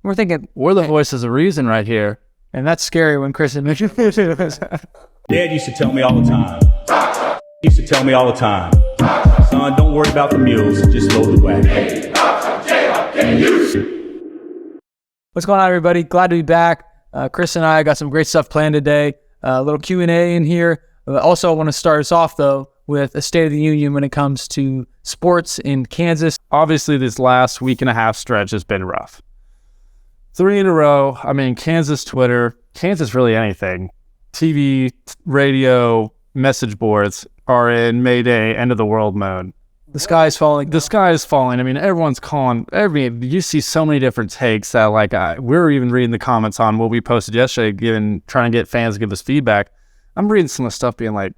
We're thinking, we're the voices of reason right here. And that's scary when Chris mentioned it. Dad used to tell me all the time. He used to tell me all the time. Son, don't worry about the mules, just load the wagon. What's going on, everybody? Glad to be back. Chris and I got some great stuff planned today. A little Q&A in here. Also, I want to start us off, though, with a State of the Union when it comes to sports in Kansas. Obviously, this last week and a half stretch has been rough. 3 in a row. I mean, Kansas Twitter, Kansas really anything. TV, radio, message boards are in Mayday, end of the world mode. The sky is falling. The sky is falling. I mean, everyone's calling. You see so many different takes that, we were even reading the comments on what we posted yesterday, trying to get fans to give us feedback. I'm reading some of the stuff being like,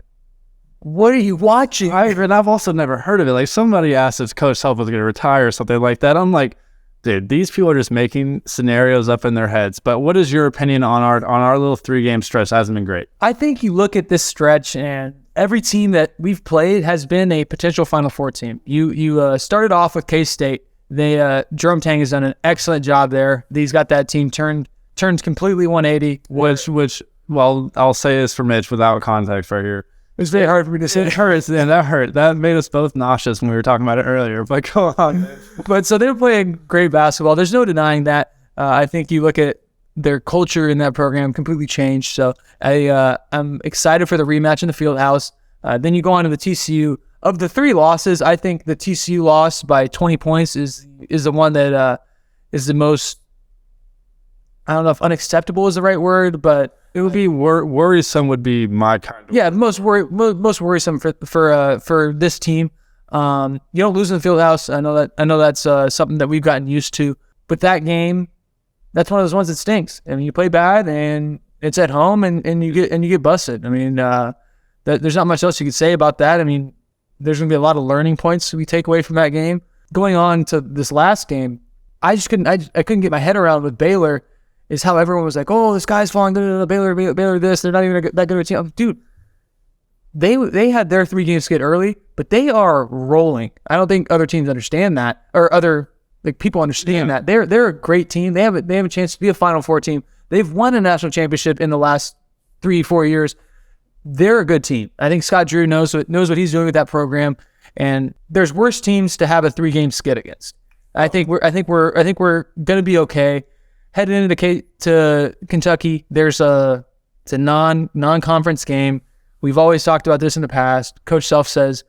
what are you watching? I've also never heard of it. Like, somebody asked if Coach Self was going to retire or something like that. I'm like, dude, these people are just making scenarios up in their heads. But what is your opinion on our little 3-game stretch? That hasn't been great. I think you look at this stretch, and every team that we've played has been a potential Final Four team. You started off with K-State. Jerome Tang has done an excellent job there. He's got that team turned completely 180. Which, well, I'll say this for Mitch without context right here. It was very hard for me to say. It hurts, and that hurt. That made us both nauseous when we were talking about it earlier. But go on. But so they were playing great basketball. There's no denying that. I think you look at their culture in that program completely changed. So I'm excited for the rematch in the field house. Then you go on to the TCU. Of the 3 losses, I think the TCU loss by 20 points is the one that is the most, I don't know if unacceptable is the right word, but it would be worrisome would be my kind of. Yeah, the most worrisome for this team. You don't lose in the field house. I know that's something that we've gotten used to. But that game, that's one of those ones that stinks. I mean, you play bad and it's at home and you get busted. I mean, there's not much else you could say about that. I mean, there's going to be a lot of learning points we take away from that game. Going on to this last game, I couldn't get my head around with Baylor is how everyone was like, oh, the sky's falling, Baylor this, they're not even that good of a team. Dude, they had their 3-game skid early, but they are rolling. I don't think other teams understand that, or other people understand that. They're a great team. They have a chance to be a Final Four team. They've won a national championship in the last 3-4 years. They're a good team. I think Scott Drew knows what he's doing with that program, and there's worse teams to have a 3-game skid against. I think we're going to be okay. Heading into Kentucky, it's a non-conference game. We've always talked about this in the past. Coach Self says,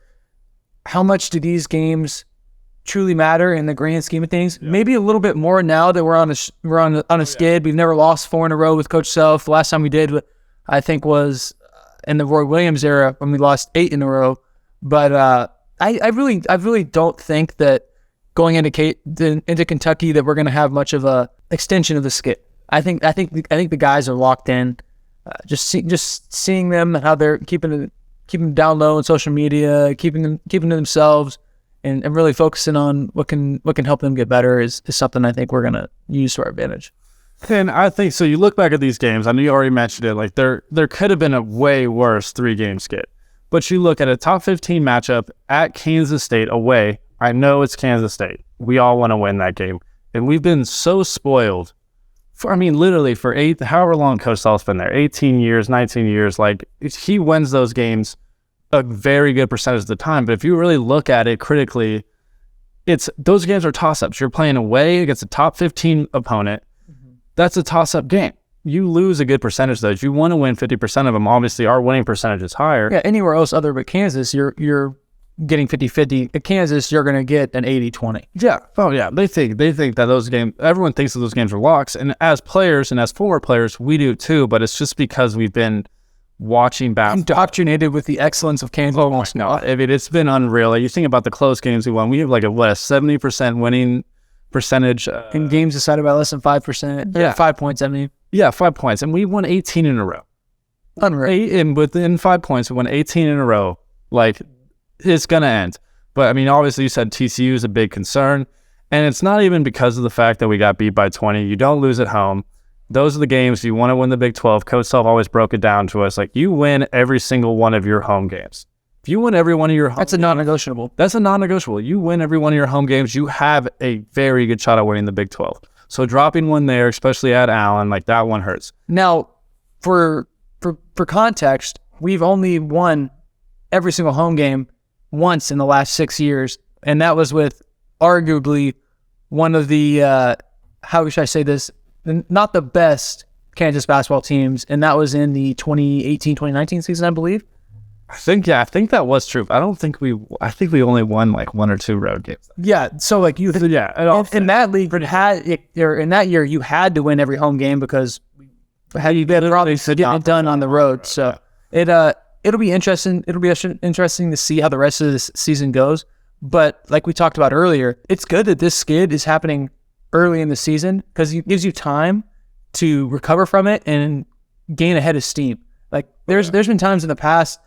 how much do these games truly matter in the grand scheme of things? Yeah. Maybe a little bit more now that we're on a skid. We've never lost 4 in a row with Coach Self. The last time we did, I think, was in the Roy Williams era when we lost 8 in a row. But I really don't think that going into Kentucky that we're going to have much of a extension of the skid. I think the guys are locked in. Just seeing them, how they're keeping them down low on social media, keeping to themselves, and really focusing on what can help them get better is something I think we're going to use to our advantage. And I think so. You look back at these games. I know you already mentioned it. Like there could have been a way worse 3-game skid, but you look at a top 15 matchup at Kansas State away. I know it's Kansas State. We all want to win that game. And we've been so spoiled literally for however long Coach Self's been there, 18 years, 19 years. Like, he wins those games a very good percentage of the time. But if you really look at it critically, those games are toss-ups. You're playing away against a top 15 opponent. Mm-hmm. That's a toss-up game. You lose a good percentage of those. You want to win 50% of them. Obviously, our winning percentage is higher. Yeah, anywhere else other but Kansas, you're getting 50-50. At Kansas, you're going to get an 80-20. Yeah. Oh, yeah. They think that those games, everyone thinks that those games are locks. And as players and as former players, we do too, but it's just because we've been watching basketball. Indoctrinated with the excellence of Kansas. Almost no. I mean, it's been unreal. Like, you think about the close games we won. We have a 70% winning percentage. In games decided by less than 5%. Yeah. 5 points, I mean. Yeah, 5 points. And we won 18 in a row. Unreal. And within 5 points, we won 18 in a row. It's going to end. But, I mean, obviously you said TCU is a big concern. And it's not even because of the fact that we got beat by 20. You don't lose at home. Those are the games you want to win the Big 12. Coach Self always broke it down to us. You win every single one of your home games. If you win every one of your home That's a non-negotiable. That's a non-negotiable. You win every one of your home games, you have a very good shot at winning the Big 12. So dropping one there, especially at Allen, like that one hurts. Now, for context, we've only won every single home game once in the last 6 years, and that was with arguably one of the how should I say this? Not the best Kansas basketball teams, and that was in the 2018-2019 season, I believe. I think that was true. I think we only won like 1 or 2 road games. Yeah, so like you, in that league, in that year, you had to win every home game because how you get it done on the road. So it'll be interesting. It'll be interesting to see how the rest of this season goes. But like we talked about earlier, it's good that this skid is happening early in the season because it gives you time to recover from it and gain a head of steam. Like there's been times in the past.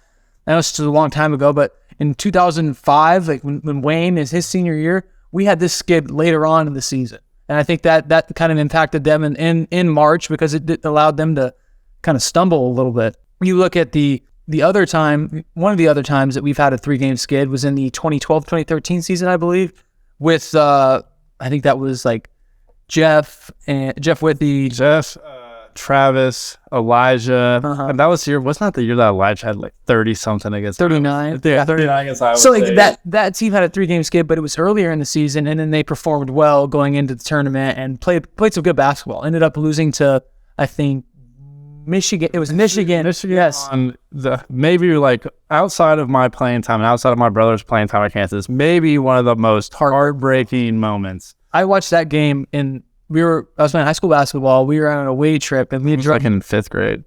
I know it's a long time ago, but in 2005, like when Wayne is his senior year, we had this skid later on in the season. And I think that kind of impacted them in March because it allowed them to kind of stumble a little bit. You look at the other time, one of the other times that we've had a 3-game skid was in the 2012-2013 season, I believe, with, I think that was like Jeff Withy. Travis, Elijah, and that was wasn't that the year that Elijah had like 30-something against 39? Yeah, 39 against Iowa So like State. that team had a 3-game skid, but it was earlier in the season, and then they performed well going into the tournament and played some good basketball. Ended up losing to, I think, Michigan. It was Michigan. Yes. On maybe like outside of my playing time and outside of my brother's playing time at Kansas, maybe one of the most heartbreaking moments. I watched that game I was playing high school basketball. We were on an away trip, and we had like in 5th grade.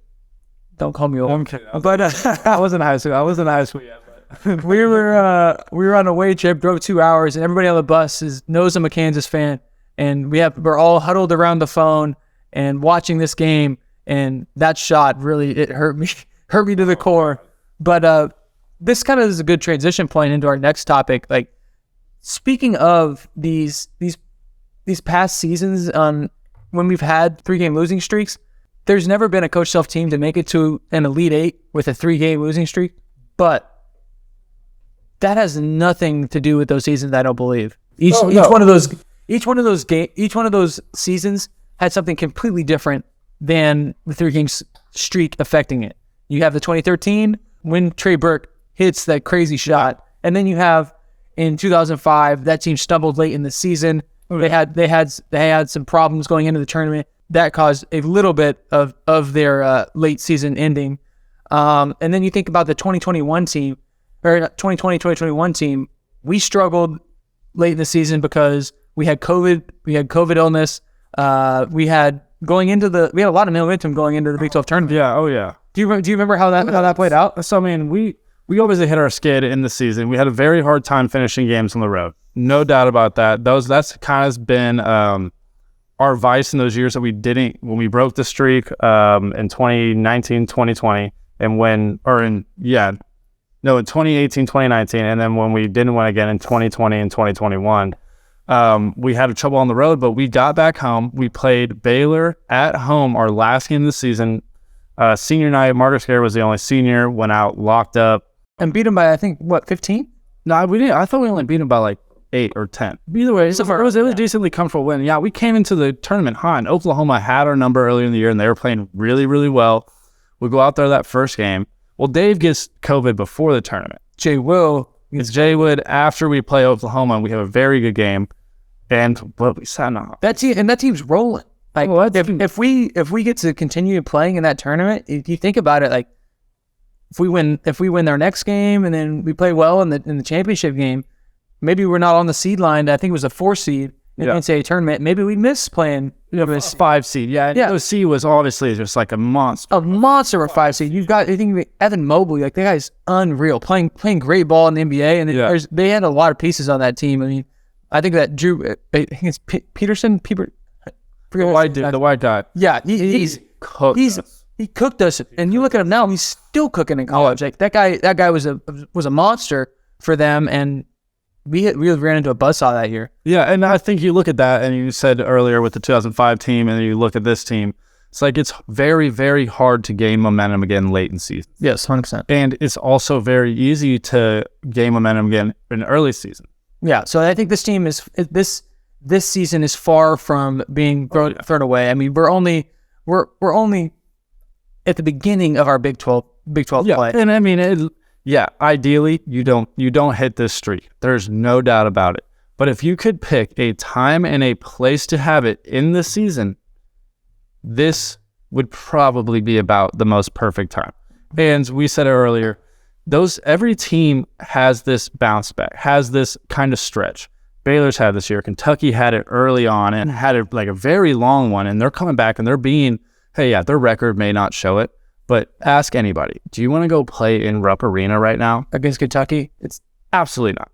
Don't call me old. I'm kidding. But I wasn't high school. I wasn't high school yet. But we were on a away trip, drove 2 hours, and everybody on the bus knows I'm a Kansas fan, and we're all huddled around the phone and watching this game. And that shot it hurt me to the core. But this kind of is a good transition point into our next topic. Like speaking of these past seasons when we've had 3-game losing streaks, there's never been a Coach Self team to make it to an Elite 8 with a 3-game losing streak, but that has nothing to do with those seasons, I don't believe. Each one of those seasons had something completely different than the 3-game streak affecting it. You have the 2013 when Trey Burke hits that crazy shot, and then you have in 2005 that team stumbled late in the season. They had some problems going into the tournament that caused a little bit of their late season ending. And then you think about the 2021 team, or 2020-2021 team. We struggled late in the season because we had COVID. We had COVID illness. We had a lot of momentum going into the Big 12 tournament. yeah, oh yeah. Do you remember how that played out? So I mean, we obviously hit our skid in the season. We had a very hard time finishing games on the road. No doubt about that. That's kind of been our vice in those years that we didn't, when we broke the streak in 2019, 2020, and in 2018, 2019, and then when we didn't win again in 2020 and 2021, we had trouble on the road, but we got back home. We played Baylor at home our last game of the season. Senior night, Marcus Gare was the only senior, went out, locked up. And beat them by, I think, 15? No, we didn't. I thought we only beat them by like 8 or 10. Either way, it was a decently comfortable win. Yeah, we came into the tournament hot, and Oklahoma had our number earlier in the year, and they were playing really, really well. We go out there that first game. Well, Dave gets COVID before the tournament. Jay Wood after we play Oklahoma, and we have a very good game. We sat off. That team's rolling. Like if we get to continue playing in that tournament, if you think about it, like if we win our next game and then we play well in the championship game, maybe we're not on the seed line. I think it was a 4 seed in the NCAA tournament. Maybe we miss playing. A 5 seed. Yeah. C was obviously just like a monster. A monster of 5 seed. You've got, I think, Evan Mobley. Like, that guy's unreal. Playing great ball in the NBA. And they had a lot of pieces on that team. I mean, I think that Drew, I think it's Peterson. The white guy. Yeah, he cooked us. And you look at him now, he's still cooking in college. Like, that guy was a monster for them. And we ran into a buzzsaw that year. Yeah, and I think you look at that, and you said earlier with the 2005 team, and then you look at this team, it's like it's very, very hard to gain momentum again late in season. Yes, 100%. And it's also very easy to gain momentum again in early season. Yeah, so I think this team is this season is far from being thrown away. I mean, we're only at the beginning of our Big 12 play. And I mean, ideally you don't hit this streak. There's no doubt about it. But if you could pick a time and a place to have it in the season, this would probably be about the most perfect time. And we said it earlier, every team has this bounce back, has this kind of stretch. Baylor's had this year. Kentucky had it early on and had it like a very long one, and they're coming back and they're being, hey, yeah, their record may not show it, but ask anybody, do you want to go play in Rupp Arena right now? Against Kentucky? It's absolutely not.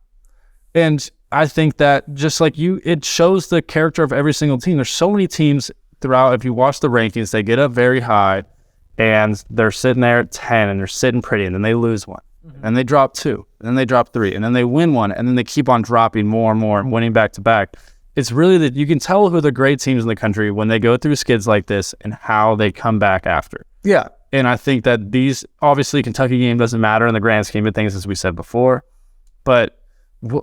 And I think that just like it shows the character of every single team. There's so many teams throughout. If you watch the rankings, they get up very high and they're sitting there at 10 and they're sitting pretty, and then they lose one. And they drop 2, and then they drop 3, and then they win 1, and then they keep on dropping more and more and winning back to back. It's really that you can tell who the great teams in the country when they go through skids like this and how they come back after. Yeah. And I think that obviously Kentucky game doesn't matter in the grand scheme of things, as we said before, but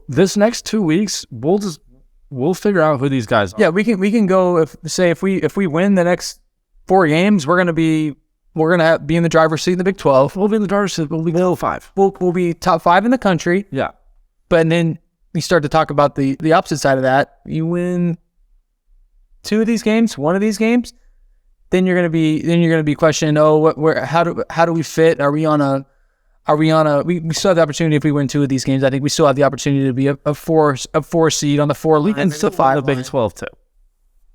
this next 2 weeks, we'll figure out who these guys are. Yeah, we can go if we win the next 4 games, we're gonna be in the driver's seat in the Big 12. We'll be in the driver's seat. We'll be top 5. We'll be top 5 in the country. Yeah, but then we start to talk about the opposite side of that. You win 2 of these games, 1 of these games, then you're gonna be questioning, how do we fit? We still have the opportunity if we win 2 of these games. I think we still have the opportunity to be a 4 seed on the 4 line. And still 5 the Big 12 too.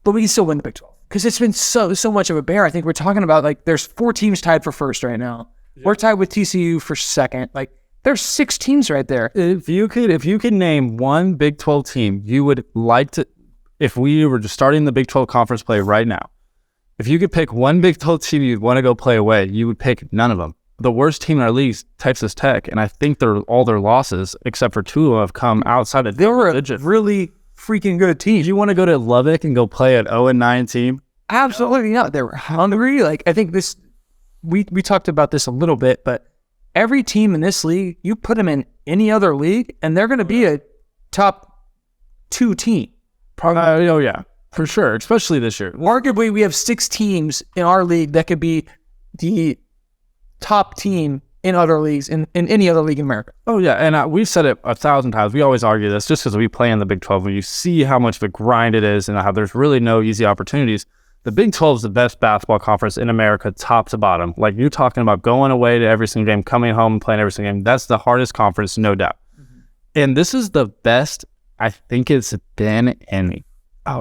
But we can still win the Big 12 because it's been so much of a bear. I think we're talking about like there's 4 teams tied for first right now. Yeah. We're tied with TCU for second. Like there's 6 teams right there. If you could name one Big 12 team you would like to, if we were just starting the Big 12 conference play right now, if you could pick one Big 12 team you'd want to go play away, you would pick none of them. The worst team in our league is Texas Tech, and I think all their losses, except for 2 of them, have come outside of. They were a really freaking good team. Do you want to go to Lubbock and go play an 0-9 team? Absolutely not. They were hungry. Like I think this, we talked about this a little bit, but every team in this league, you put them in any other league, and they're going to be a top 2 team. Probably. Oh yeah, for sure. Especially this year. Arguably, we have 6 teams in our league that could be the top team in other leagues, in any other league in America. Oh yeah, and we've said it 1,000 times. We always argue this just because we play in the Big 12. When you see how much of a grind it is and how there's really no easy opportunities, the Big 12 is the best basketball conference in America, top to bottom. Like you're talking about going away to every single game, coming home and playing every single game. That's the hardest conference, no doubt. Mm-hmm. And this is the best I think it's been any. I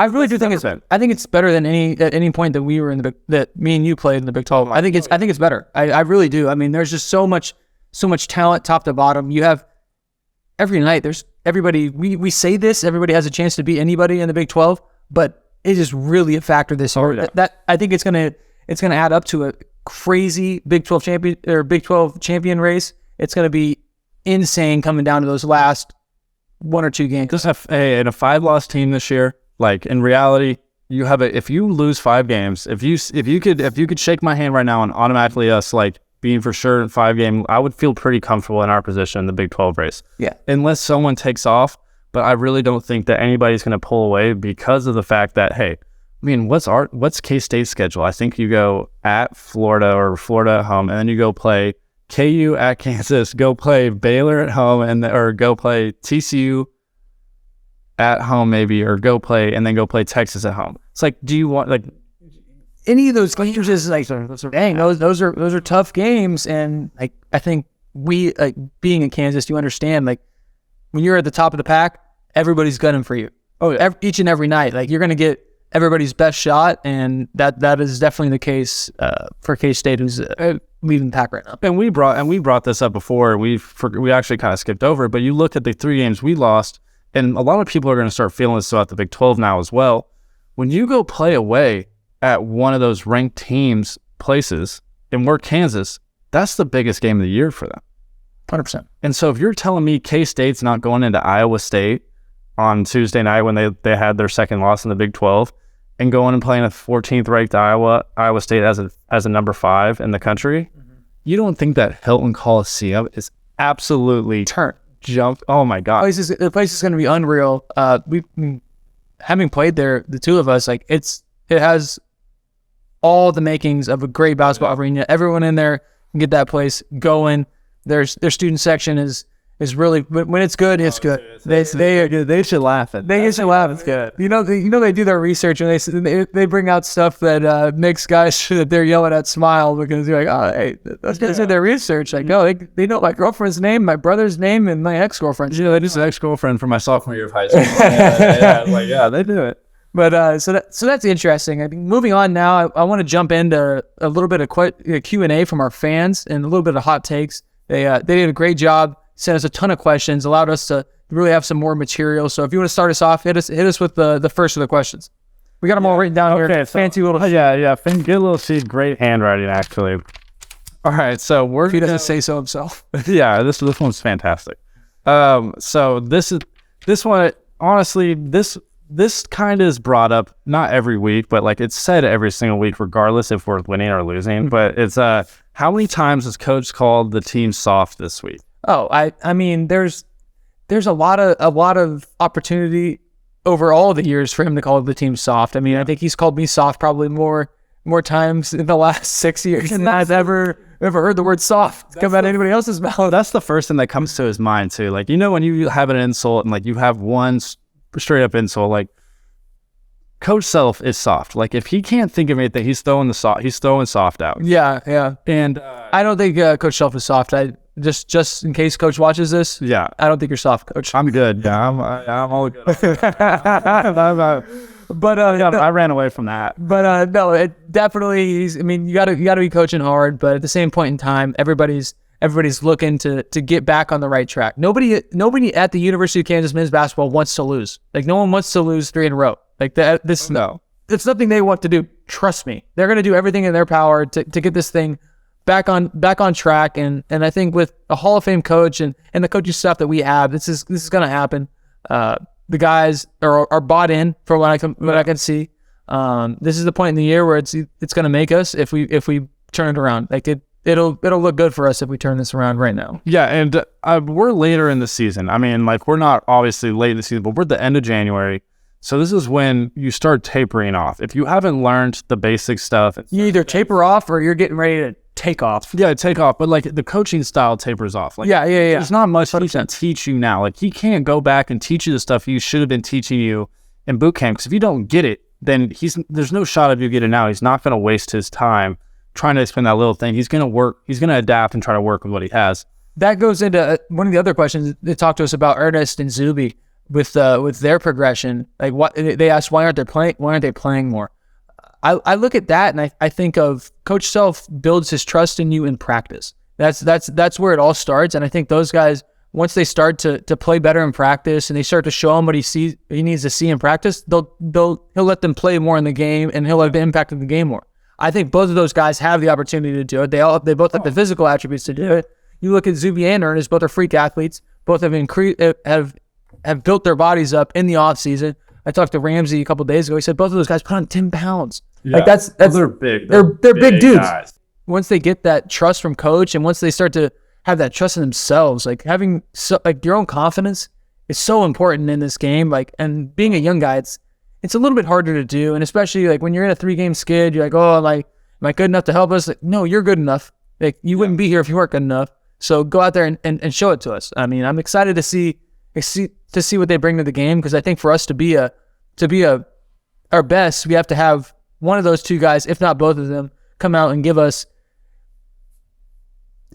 really do think it's better than at any point that we were in that me and you played in the Big 12. I think it's better. I really do. I mean, there's just so much talent top to bottom. You have every night. There's everybody. We say this. Everybody has a chance to beat anybody in the Big 12, but it is really a factor this year. Yeah. That I think it's gonna add up to a crazy Big 12 champion or Big 12 champion race. It's gonna be insane coming down to those last 1 or 2 games. Just have a 5-loss team this year. Like in reality, you have if you lose 5 games, if you could shake my hand right now and automatically us like being for sure in 5 games, I would feel pretty comfortable in our position in the Big 12 race. Yeah. Unless someone takes off, but I really don't think that anybody's going to pull away because of the fact that hey, I mean, what's K-State's schedule? I think you go at Florida or Florida at home, and then you go play KU at Kansas, go play Baylor at home, or go play TCU at home maybe, or go play Texas at home. It's like, do you want like any of those games? Is like, dang, those are tough games, and like I think we like being in Kansas, you understand like when you're at the top of the pack, everybody's gunning for you. Oh, each and every night, like you're gonna get everybody's best shot, and that is definitely the case for K-State, who's leading the pack right now. And we brought this up before. We actually kind of skipped over it, but you look at the 3 games we lost, and a lot of people are going to start feeling this throughout the Big 12 now as well. When you go play away at one of those ranked teams' places, and we're Kansas, that's the biggest game of the year for them. 100%. And so if you're telling me K-State's not going into Iowa State on Tuesday night when they had their second loss in the Big 12, and going and playing a 14th ranked Iowa State as a number 5 in the country, you don't think that Hilton Coliseum is absolutely jump. Oh my god, The place is going to be unreal. We having played there, the two of us, like it has all the makings of a great basketball arena. Everyone in there can get that place going. Their student section is really, when it's good, it's good. They should laugh at. They should laugh. It's good. They do their research and they bring out stuff that makes guys that they're yelling at smile because you're like, oh, hey, those guys did their research. Like, no, they know my girlfriend's name, my brother's name, and my ex-girlfriend's. They just an ex-girlfriend from my sophomore year of high school. They do it. But so that's interesting. I think moving on now, I want to jump into a little bit of Q&A from our fans and a little bit of hot takes. They did a great job. Sent us a ton of questions, allowed us to really have some more material. So if you want to start us off, hit us with the first of the questions. We got them all written down here. Okay, fancy little. Yeah. Good little sheet. Great handwriting, actually. All right, so he doesn't say so himself. Yeah, this one's fantastic. So this one, honestly, this kind of is brought up not every week, but like it's said every single week, regardless if we're winning or losing. But it's how many times has Coach called the team soft this week? Oh, I mean, there's a lot of opportunity over all the years for him to call the team soft. I mean, I think he's called me soft probably more times in the last 6 years than I've ever heard the word soft come out of anybody else's mouth. That's the first thing that comes to his mind too. Like, when you have an insult and like you have one straight up insult, like Coach Self is soft. Like if he can't think of anything, he's throwing soft out. Yeah. And I don't think Coach Self is soft. I just in case Coach watches this. Yeah, I don't think you're soft, Coach. I'm good. Yeah, I'm all good. But I ran away from that. But no, it definitely. You got to be coaching hard. But at the same point in time, everybody's looking to get back on the right track. Nobody at the University of Kansas men's basketball wants to lose. Like no one wants to lose 3 in a row. Like that. No, it's nothing they want to do. Trust me, they're going to do everything in their power to get this thing back on track. And I think with a Hall of Fame coach and the coaching staff that we have, this is going to happen. The guys are bought in for what I can see. This is the point in the year where it's going to make us if we turn it around. Like it'll look good for us if we turn this around right now. Yeah, and we're later in the season. I mean, like we're not obviously late in the season, but we're at the end of January. So this is when you start tapering off. If you haven't learned the basic stuff, you either taper off or you're getting ready to take off. Yeah, take off. But like the coaching style tapers off. Like, yeah. There's not much he can teach you now. Like he can't go back and teach you the stuff he should have been teaching you in boot camp. Because if you don't get it, then there's no shot of you getting it now. He's not going to waste his time trying to explain that little thing. He's going to work. He's going to adapt and try to work with what he has. That goes into one of the other questions. They talked to us about Ernest and Zuby with their progression. Like what they asked, why aren't they playing more? I look at that and I think of Coach Self builds his trust in you in practice. That's where it all starts. And I think those guys, once they start to play better in practice and they start to show him what he needs to see in practice, he'll let them play more in the game and he'll have the impact of the game more. I think both of those guys have the opportunity to do it. They both have the physical attributes to do it. You look at Zuby and Ernest, both are freak athletes. Both have built their bodies up in the off season. I talked to Ramsey a couple of days ago. He said both of those guys put on 10 pounds. Yeah. Like that's they're big. They're big dudes. Guys. Once they get that trust from coach, and once they start to have that trust in themselves, like having your own confidence is so important in this game. Like, and being a young guy, it's a little bit harder to do, and especially like when you're in a 3-game skid, you're like, oh, like, am I good enough to help us? Like, no, you're good enough. Like, you wouldn't be here if you weren't good enough. So go out there and show it to us. I mean, I'm excited to see what they bring to the game, because I think for us to be our best, we have to have one of those two guys, if not both of them, come out and give us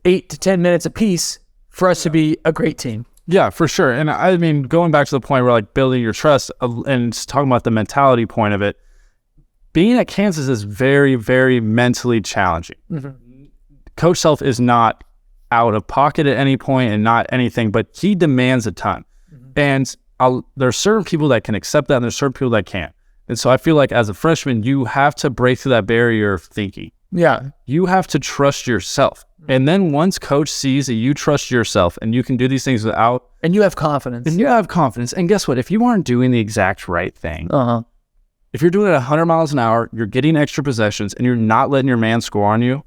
8 to 10 minutes apiece for us to be a great team. Yeah, for sure. And I mean, going back to the point where like building your trust and talking about the mentality point of it, being at Kansas is very, very mentally challenging. Mm-hmm. Coach Self is not out of pocket at any point and not anything, but he demands a ton. Mm-hmm. And there are certain people that can accept that and there's certain people that can't. And so I feel like as a freshman, you have to break through that barrier of thinking. Yeah. You have to trust yourself. And then once coach sees that you trust yourself and you can do these things without... And you have confidence. And guess what? If you aren't doing the exact right thing, if you're doing it 100 miles an hour, you're getting extra possessions, and you're not letting your man score on you,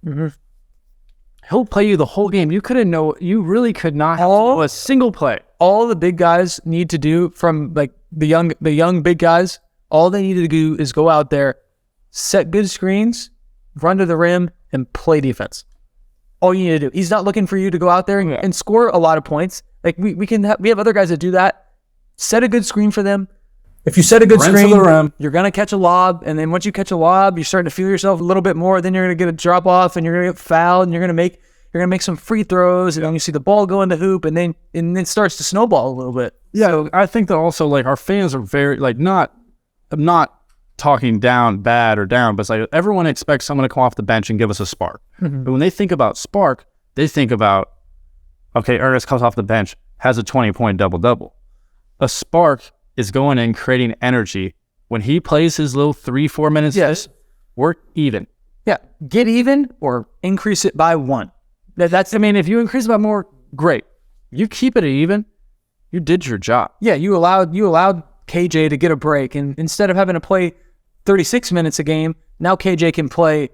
he'll play you the whole game. You really could not have a single play. all the big guys need to do from like the young big guys, all they need to do is go out there, set good screens, run to the rim, and play defense. All you need to do. He's not looking for you to go out there and score a lot of points. Like we have other guys that do that. Set a good screen for them. If you set a good screen, you're gonna catch a lob, and then once you catch a lob, you're starting to feel yourself a little bit more. Then you're gonna get a drop off, and you're gonna get fouled, and you're gonna make some free throws, and then you see the ball go in the hoop, and then it starts to snowball a little bit. Yeah, so, I think that also like our fans are very like I'm not talking down bad or down, but it's like everyone expects someone to come off the bench and give us a spark. Mm-hmm. But when they think about spark, they think about, okay, Ernest comes off the bench, has a 20-point double-double. A spark is going in, creating energy. When he plays his little 3-4 minutes, we're even. Yeah, get even or increase it by 1. I mean, if you increase it by more, great. You keep it even, you did your job. Yeah, you allowed KJ to get a break, and instead of having to play 36 minutes a game, now KJ can play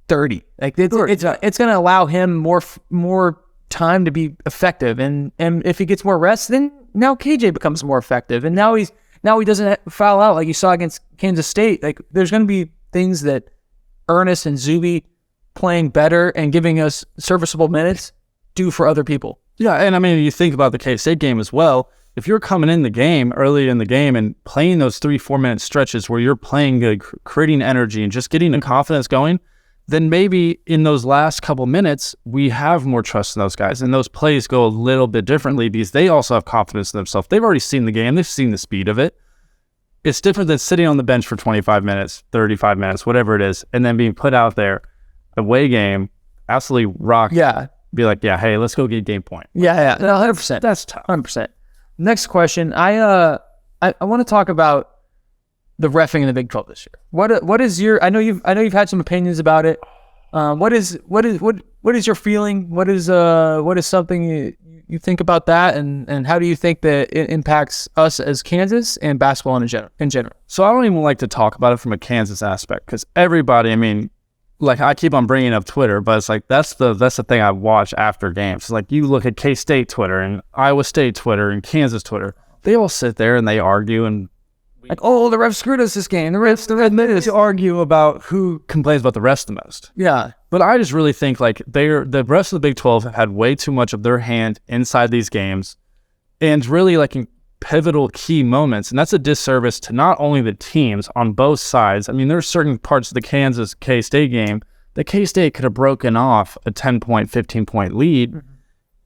30. Like it's going to allow him more time to be effective, and if he gets more rest, then now KJ becomes more effective, and now he doesn't foul out like you saw against Kansas State. Like there's going to be things that Ernest and Zuby playing better and giving us serviceable minutes do for other people. Yeah, and I mean, you think about the K-State game as well. If you're coming in the game, early in the game, and playing those 3-4 minute stretches where you're playing good, creating energy and just getting the confidence going, then maybe in those last couple minutes, we have more trust in those guys. And those plays go a little bit differently because they also have confidence in themselves. They've already seen the game. They've seen the speed of it. It's different than sitting on the bench for 25 minutes, 35 minutes, whatever it is, and then being put out there, away game, absolutely rock. Yeah. Be like, yeah, hey, let's go get game point. Yeah. No, 100%. That's tough. 100%. Next question. I want to talk about the reffing in the Big 12 this year. What is your? I know you've had some opinions about it. What is your feeling? What is something you think about that, and how do you think that it impacts us as Kansas and basketball in general? So I don't even like to talk about it from a Kansas aspect because everybody. I mean, like I keep on bringing up Twitter, but it's like that's the thing I watch after games. It's like you look at K-State Twitter and Iowa State Twitter and Kansas Twitter. They all sit there and they argue and like, oh, the refs screwed us this game. The refs argue about who complains about the refs the most. Yeah, but I just really think like the rest of the Big 12 had way too much of their hand inside these games, and really like in pivotal key moments, and that's a disservice to not only the teams on both sides. I mean, there's certain parts of the Kansas K-State game that K-State could have broken off a 10-point, 15-point lead,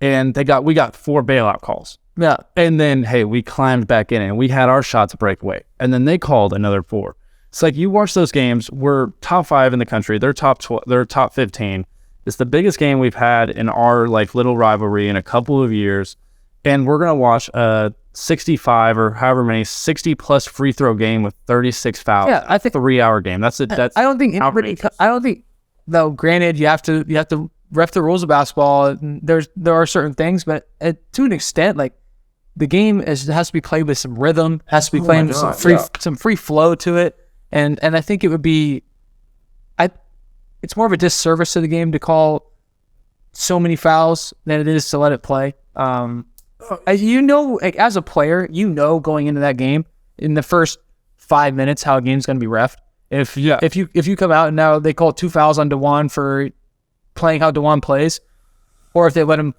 and we got 4 bailout calls. Yeah, and then hey, we climbed back in and we had our shots break away, and then they called another 4. It's like you watch those games. We're top 5 in the country. They're top 12. They're top 15. It's the biggest game we've had in our like little rivalry in a couple of years, and we're gonna watch a 65 or however many 60+ free throw game with 36 fouls. Yeah, I think 3-hour game. That's I don't think though. Granted, you have to ref the rules of basketball. There are certain things, but to an extent, like the game has to be played with some rhythm. Has to be played with some free flow to it, and I think it would be, it's more of a disservice to the game to call so many fouls than it is to let it play. Like, as a player, going into that game in the first 5 minutes how a game's going to be reffed. If you come out and now they call 2 fouls on DeJuan for playing how DeJuan plays, or if they let him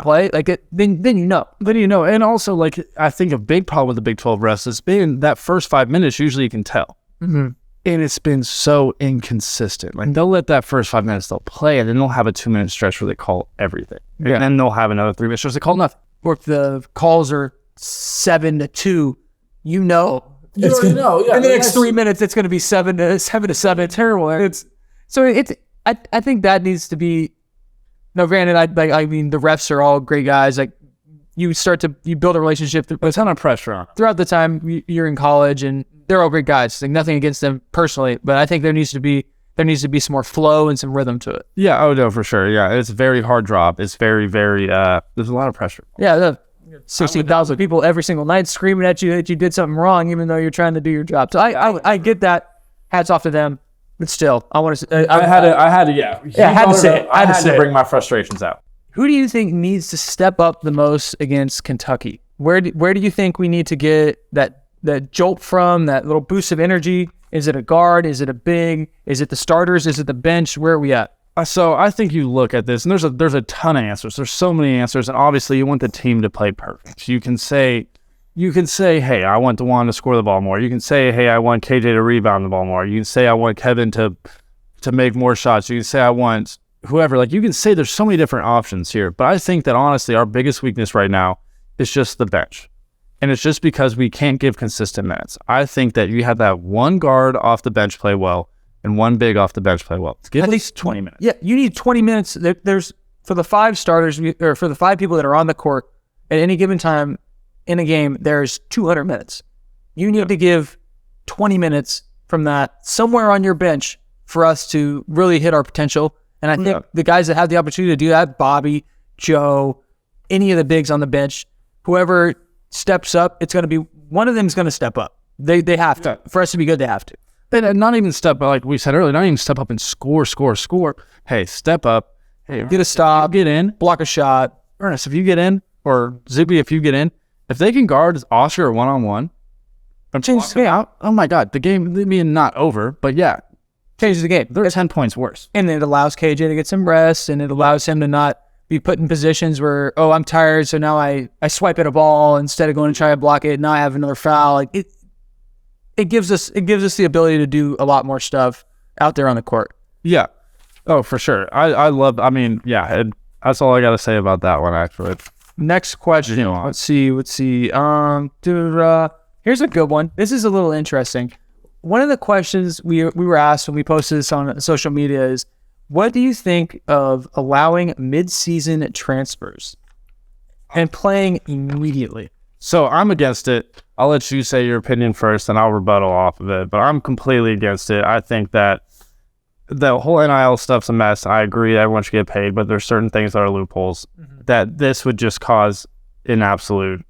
play, like then you know. And also like I think a big problem with the Big 12 refs has been that first 5 minutes. Usually you can tell, and it's been so inconsistent. Like they'll let that first 5 minutes they'll play, and then they'll have a 2-minute stretch where they call everything, and then they'll have another 3-minute stretch they call nothing. Or if the calls are 7-2, you know. In the next 3 minutes, it's going to be 7-7. Terrible. I think that needs to be. No, granted, I mean, the refs are all great guys. Like you build a relationship. There's a ton of pressure on them throughout the time you're in college, and they're all great guys. Like nothing against them personally, but I think there needs to be some more flow and some rhythm to it. Yeah, oh no, for sure. Yeah, it's a very hard job. It's very, very. There's a lot of pressure. Yeah, 16,000 people every single night screaming at you that you did something wrong, even though you're trying to do your job. So I get that. Hats off to them. But still, I want to. I had to say it. I had to bring my frustrations out. Who do you think needs to step up the most against Kentucky? Where do you think we need to get that jolt from, that little boost of energy? Is it a guard? Is it a big? Is it the starters? Is it the bench? Where are we at? So I think you look at this, and there's a ton of answers. There's so many answers, and obviously you want the team to play perfect. You can say, hey, I want DeJuan to score the ball more. You can say, hey, I want KJ to rebound the ball more. You can say, I want Kevin to make more shots. You can say, I want whoever. Like, you can say there's so many different options here. But I think that honestly, our biggest weakness right now is just the bench. And it's just because we can't give consistent minutes. I think that you have that one guard off the bench play well and one big off the bench play well. Give at least 20 minutes. Yeah, you need 20 minutes. There's for the 5 starters, or for the 5 people that are on the court at any given time in a game, there's 200 minutes. You need to give 20 minutes from that somewhere on your bench for us to really hit our potential. And I think the guys that have the opportunity to do that, Bobby, Joe, any of the bigs on the bench, whoever steps up, it's going to be one of them is going to step up. They have to. For us to be good, they have to. And not even step up, like we said earlier, not even step up and score. Hey, step up. Hey, get a stop. Get in. Block a shot. Ernest, if you get in, or Zuby, if you get in, if they can guard Oscar one-on-one, change the game out. Oh my God, the game being not over, but yeah, changes the game. They're 10 points worse. And it allows KJ to get some rest, and it allows him to not be put in positions where, oh, I'm tired, so now I swipe at a ball instead of going to try to block it. Now I have another foul. Like it gives us the ability to do a lot more stuff out there on the court. Yeah. Oh, for sure. That's all I got to say about that one, actually. Next question. Let's see. Here's a good one. This is a little interesting. One of the questions we were asked when we posted this on social media is, what do you think of allowing mid-season transfers and playing immediately? So I'm against it. I'll let you say your opinion first, and I'll rebuttal off of it. But I'm completely against it. I think that the whole NIL stuff's a mess. I agree everyone should get paid, but there's certain things that are loopholes that this would just cause an absolute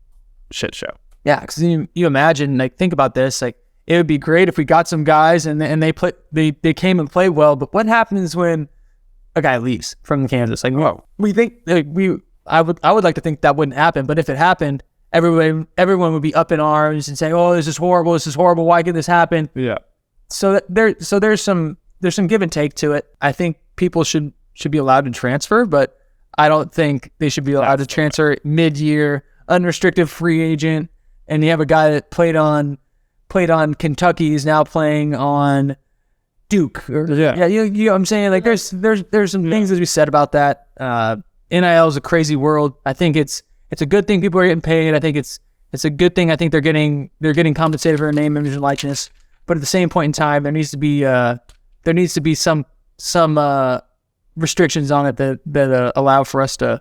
shit show. Yeah, because you imagine, like, think about this. Like, it would be great if we got some guys and they came and played well. But what happens when a guy leaves from Kansas? Like, whoa, we think I would like to think that wouldn't happen. But if it happened, everyone would be up in arms and say, "Oh, this is horrible. Why could this happen?" Yeah. So there's some give and take to it. I think people should be allowed to transfer, but I don't think they should be allowed to transfer mid-year, unrestricted free agent. And you have a guy that played on Kentucky, is now playing on Duke. You know what I'm saying? Like, there's some things to be said about that. NIL is a crazy world. I think it's a good thing people are getting paid. I think it's a good thing. I think they're getting compensated for their name, image, and likeness. But at the same point in time, there needs to be some restrictions on it that allow for us to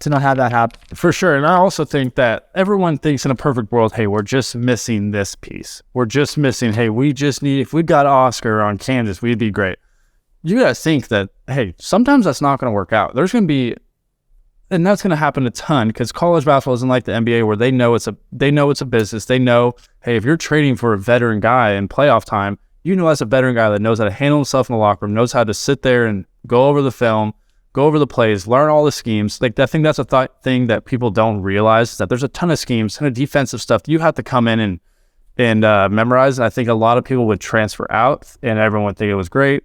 not have that happen. For sure. And I also think that everyone thinks in a perfect world, hey, we're just missing this piece. We're just missing, hey, if we got Oscar on Kansas, we'd be great. You got to think that, hey, sometimes that's not going to work out. There's going to be, and that's going to happen a ton, because college basketball isn't like the NBA where they know it's a business. They know, hey, if you're trading for a veteran guy in playoff time, you know, as a veteran guy that knows how to handle himself in the locker room, knows how to sit there and go over the film, go over the plays, learn all the schemes. Like, I think that's a thing that people don't realize, that there's a ton of schemes, ton of defensive stuff you have to come in and memorize. And I think a lot of people would transfer out, and everyone would think it was great.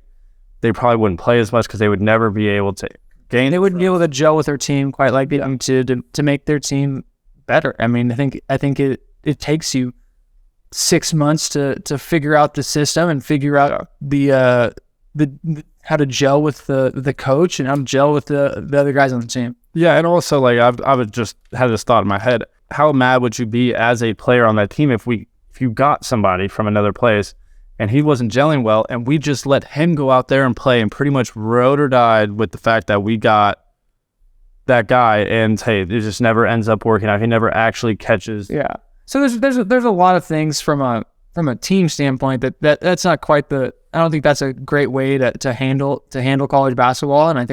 They probably wouldn't play as much because they would never be able to gain. They wouldn't be able to gel with their team quite like they to make their team better. I mean, I think it takes you 6 months to figure out the system and figure out the how to gel with the coach and how to gel with the other guys on the team. Yeah, and also, like, I would just had this thought in my head: how mad would you be as a player on that team if you got somebody from another place and he wasn't gelling well, and we just let him go out there and play and pretty much rode or died with the fact that we got that guy, and hey, it just never ends up working out. He never actually catches. Yeah. So there's a lot of things from a team standpoint that's not quite I don't think that's a great way to handle college basketball, and I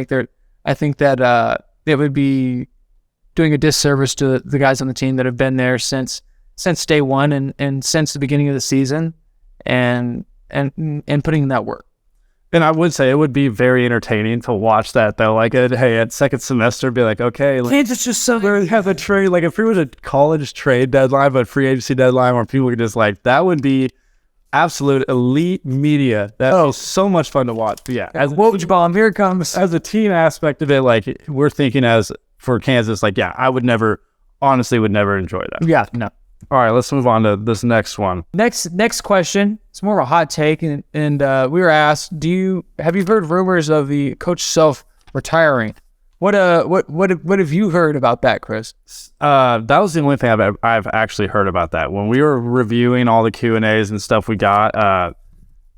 think that it would be doing a disservice to the guys on the team that have been there since day one and since the beginning of the season and putting in that work. And I would say it would be very entertaining to watch that though. Like, at second semester, be like, okay, like, Kansas just so we have a trade. Like, if it was a college trade deadline, but free agency deadline, where people could just like, that would be absolute elite media. That is so much fun to watch. But yeah, as Woj bomb, here it comes. As a team aspect of it, like we're thinking as for Kansas, like I would never enjoy that. Yeah, no. All right, let's move on to this next one. Next question. It's more of a hot take, and we were asked, have you heard rumors of the Coach Self retiring? What have you heard about that, Chris? That was the only thing I've actually heard about that. When we were reviewing all the Q&As and stuff we got,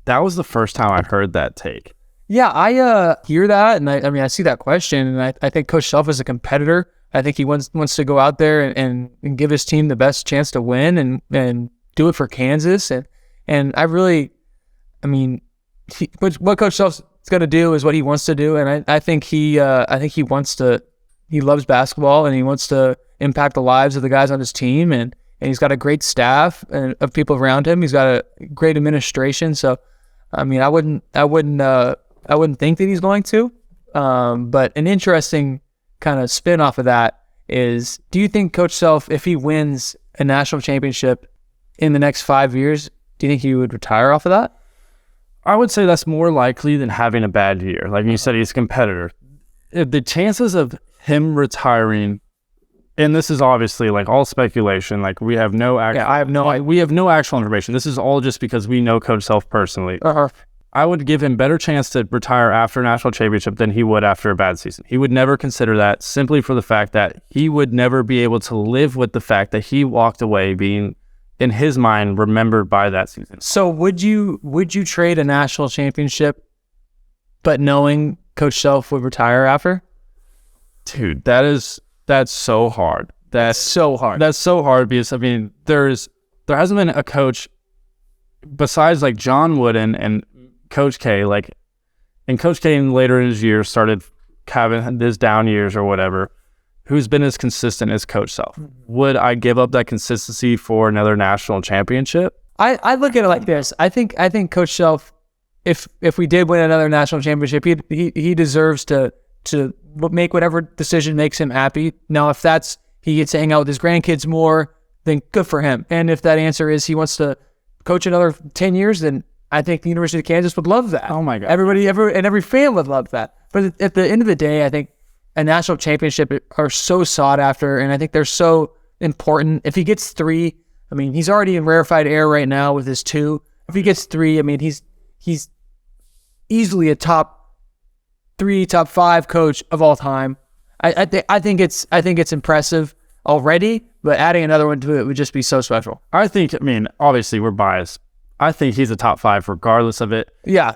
that was the first time I've heard that take. Yeah, I hear that, and I see that question, and I think Coach Self is a competitor. I think he wants to go out there and give his team the best chance to win and do it for Kansas. And I really, what Coach Self's going to do is what he wants to do. And I think he loves basketball and he wants to impact the lives of the guys on his team. And he's got a great staff and of people around him. He's got a great administration. So, I wouldn't think that he's going to. But an interesting kind of spin off of that is, do you think Coach Self, if he wins a national championship in the next 5 years, do you think he would retire off of that? I would say that's more likely than having a bad year. Like you said, he's a competitor. The chances of him retiring, and this is obviously like all speculation, like we have no we have no actual information. This is all just because we know Coach Self personally. I would give him better chance to retire after a national championship than he would after a bad season. He would never consider that, simply for the fact that he would never be able to live with the fact that he walked away being, in his mind, remembered by that season. So would you trade a national championship, but knowing Coach Self would retire after? Dude, that's so hard. That's so hard because there hasn't been a coach besides like John Wooden and Coach K, and Coach K later in his years started having his down years or whatever, who's been as consistent as Coach Self. Would I give up that consistency for another national championship? I look at it like this. I think Coach Self, if we did win another national championship, he deserves to make whatever decision makes him happy. Now, if that's he gets to hang out with his grandkids more, then good for him. And if that answer is he wants to coach another 10 years, then I think the University of Kansas would love that. Oh my God. Every fan would love that. But at the end of the day, I think a national championship are so sought after, and I think they're so important. If he gets 3, he's already in rarefied air right now with his 2. If he gets 3, he's easily a top 3, top 5 coach of all time. I think it's impressive already, but adding another one to it would just be so special. I think, obviously we're biased. I think he's a top 5 regardless of it. Yeah.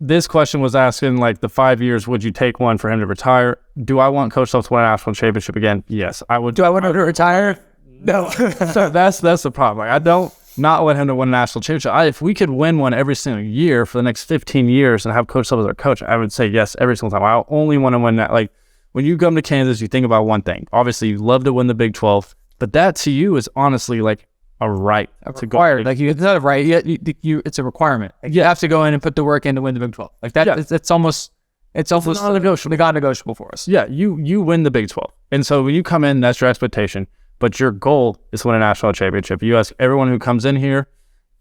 This question was asking, like, the 5 years, would you take one for him to retire? Do I want Coach Self to win a national championship again? Yes, I would. Do I want him to retire? No. So that's the problem. Like, I don't not want him to win a national championship. If we could win one every single year for the next 15 years and have Coach Self as our coach, I would say yes every single time. I only want to win that. Like, when you come to Kansas, you think about one thing. Obviously, you love to win the Big 12, but that to you is honestly like a right to go. It's not a right. It's a requirement. Like, you have to go in and put the work in to win the Big 12. Like that. Yeah. It's almost non-negotiable. Non-negotiable for us. Yeah, you win the Big 12, and so when you come in, that's your expectation. But your goal is to win a national championship. You ask everyone who comes in here,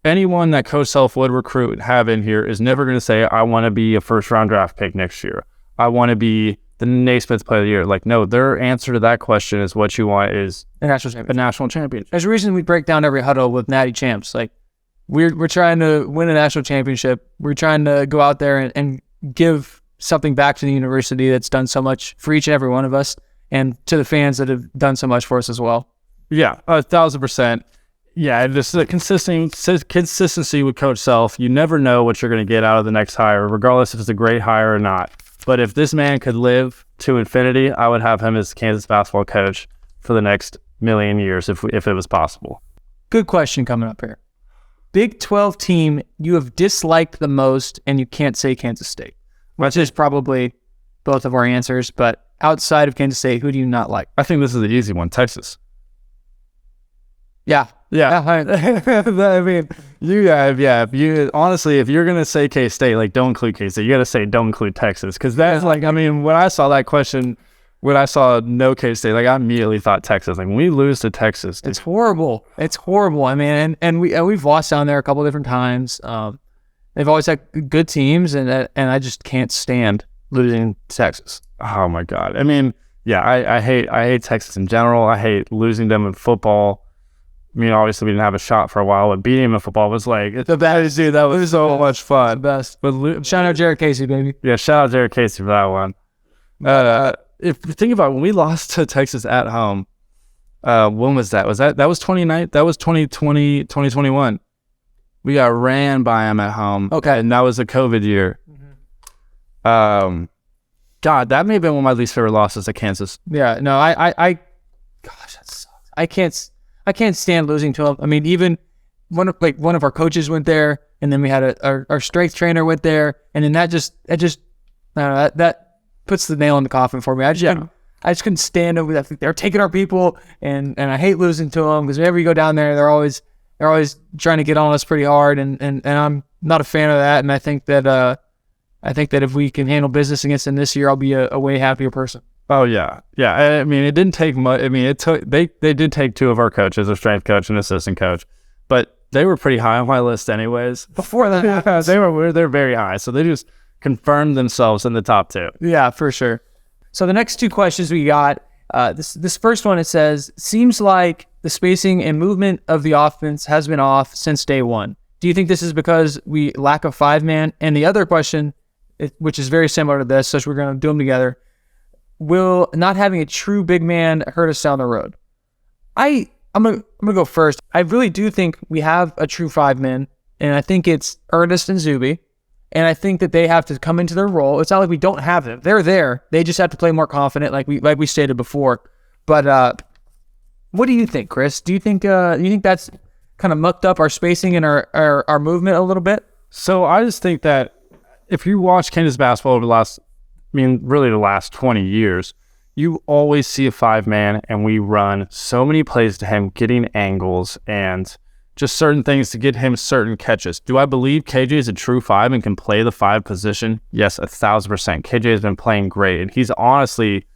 anyone that Coach Self would recruit and have in here is never going to say, "I want to be a first-round draft pick next year. I want to be the Naismith Player of the Year." Like, no, their answer to that question is what you want is a national championship. There's a reason we break down every huddle with Natty Champs. Like, we're trying to win a national championship. We're trying to go out there and give something back to the university that's done so much for each and every one of us, and to the fans that have done so much for us as well. Yeah, 1,000%. Yeah, just the consistency with Coach Self. You never know what you're going to get out of the next hire, regardless if it's a great hire or not. But if this man could live to infinity, I would have him as Kansas basketball coach for the next million years if it was possible. Good question coming up here. Big 12 team you have disliked the most, and you can't say Kansas State. Which is probably both of our answers, but outside of Kansas State, who do you not like? I think this is the easy one, Texas. Yeah, Yeah. I mean, you honestly, if you're gonna say K-State, like don't include K-State. You gotta say don't include Texas, because that's like, I mean, when I saw that question, when I saw no K-State, like I immediately thought Texas. Like when we lose to Texas, it's horrible. It's horrible. I mean, and we've lost down there a couple different times. They've always had good teams, and I just can't stand losing to Texas. Oh my God. I mean, yeah, I hate Texas in general. I hate losing them in football. I mean, obviously we didn't have a shot for a while, but beating them in football was like The best, dude. That was so much fun. the best. But Shout out Jared Casey, baby. yeah, shout out Jared Casey for that one. If you think about it, when we lost to Texas at home, when was that? That was 2019? That was 2020, 2021. We got ran by them at home. Okay. And that was a COVID year. God, that may have been one of my least favorite losses to Kansas. Yeah, no, gosh, that sucks. I can't stand losing to them. I mean, even one of our coaches went there, and then we had our strength trainer went there, and then that just I don't know, that puts the nail in the coffin for me. I just couldn't stand over that. They're taking our people, and I hate losing to them, because whenever you go down there, they're always trying to get on us pretty hard, and I'm not a fan of that. And I think that if we can handle business against them this year, I'll be a way happier person. Oh yeah. I mean, it didn't take much. I mean, they did take two of our coaches, a strength coach and assistant coach, but they were pretty high on my list anyways. Before that, they're very high, so they just confirmed themselves in the top two. Yeah, for sure. So the next two questions we got, this first one, it says, seems like the spacing and movement of the offense has been off since day one. Do you think this is because we lack a 5-man? And the other question, which is very similar to this, so we're going to do them together, will not having a true big man hurt us down the road? I'm gonna go first. I really do think we have a true 5-man, and I think it's Ernest and Zuby. And I think that they have to come into their role. It's not like we don't have them. They're there. They just have to play more confident, like we stated before. But what do you think, Chris? Do you think that's kind of mucked up our spacing and our movement a little bit? So I just think that if you watch Kansas basketball over the last 20 years, you always see a 5-man, and we run so many plays to him, getting angles and just certain things to get him certain catches. Do I believe KJ is a true 5 and can play the 5 position? Yes, 1,000%. KJ has been playing great, and he's honestly